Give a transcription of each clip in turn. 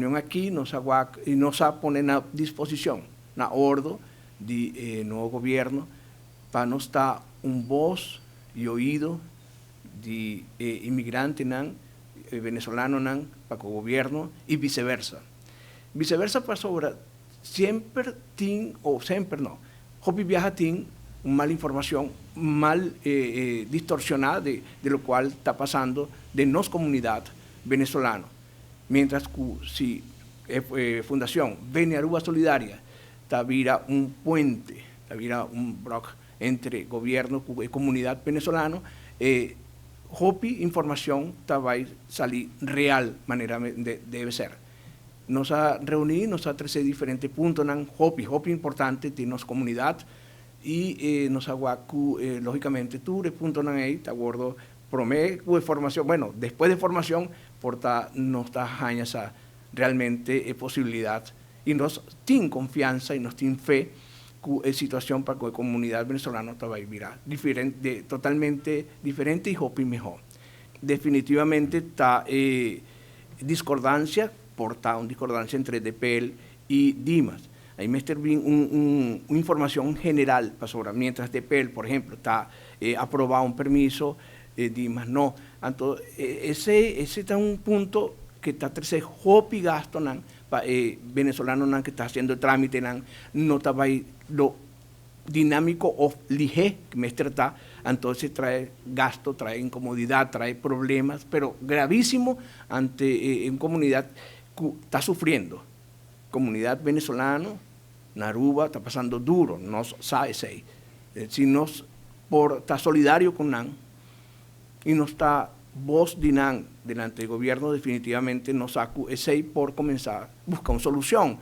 reunión aquí nos pone a disposición, na ordo de nuevo gobierno, para nos dar voz y oído de inmigrante venezolano para el gobierno y viceversa. Viceversa para sobre siempre Hopi viaja tiene mala información, mal distorsionada de lo cual está pasando de nuestra comunidad venezolana. Mientras que si Fundación Vene Aruba Solidaria vira un puente, vira un bloque entre gobierno y comunidad venezolana, Hopi información va a salir real manera debe ser. Nos ha reunido, nos ha traído diferentes puntos, Hopi importante de nuestra comunidad y nos ha lógicamente tú de punto ahí, te acuerdo, prometo de formación, bueno, después de formación, nos da esa realmente posibilidad y nos tiene confianza y nos tiene fe que situación para que la comunidad venezolana va a vivir totalmente diferente y Hopi mejor. Definitivamente está discordancia, una discordancia entre DPL y Dimas. Ahí me está bien una información general para sobre, mientras DPL, por ejemplo, está aprobado un permiso, Dimas no. Entonces, ese está un punto que está tercer Hopi gasto venezolano que está haciendo el trámite no está lo dinámico o ligero que me está, entonces trae gasto, trae incomodidad, trae problemas, pero gravísimo ante una comunidad que está sufriendo. Comunidad venezolana, Naruba está pasando duro, no sabe si nos por estar solidario con NAN y no está voz de NAN delante del gobierno, definitivamente nos saca ese por comenzar a buscar una solución.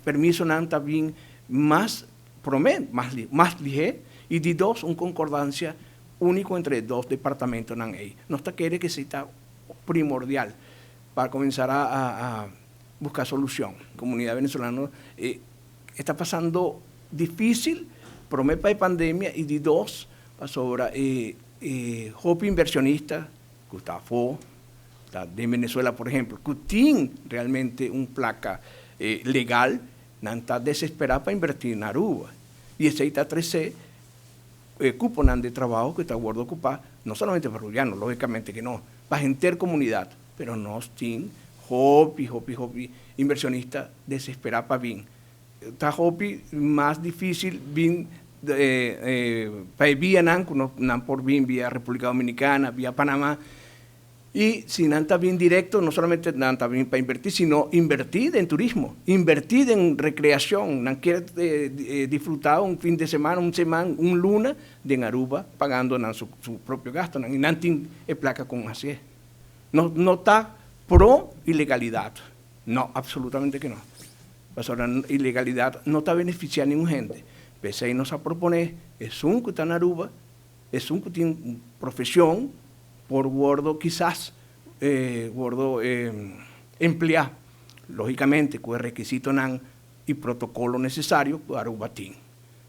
Permiso NAN está bien más ligero y de dos, una concordancia único entre dos departamentos NAN. No está quiere que sea primordial para comenzar a buscar solución. Comunidad venezolana está pasando difícil, promete de pandemia y de dos, sobre Hopi inversionista, Gustavo, de Venezuela, por ejemplo, que tiene realmente una placa legal, no está desesperada para invertir en Aruba. Y ese está 13 cupo de trabajo que está guardo ocupar, no solamente para Rubiano, lógicamente que no, para intercomunidad, pero no tiene Hopi inversionista desesperada para bien. Está Hopi más difícil bien para vía NAN por bien vía República Dominicana, vía Panamá, y si NAN está bien directo, no solamente NAN está bien para invertir, sino invertir en turismo, invertir en recreación. NAN quiere disfrutar un fin de semana, un luna de Aruba, pagando NAN su propio gasto, y NAN tiene placa con así. No está pro ilegalidad, no, absolutamente que no. La ilegalidad no está beneficiando a ninguna gente. Pese a nos a proponer, es un que está en Aruba, es un que tiene profesión, por gordo quizás, emplear, lógicamente, con el requisito NAN y protocolo necesario, Aruba tiene.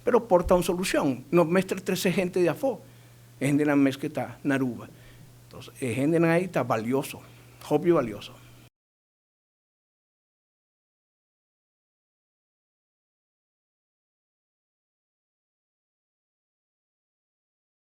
Pero porta una solución, no mestre 13 gente de afo, es gente que está en Aruba. Entonces, es gente ahí está valioso, obvio valioso.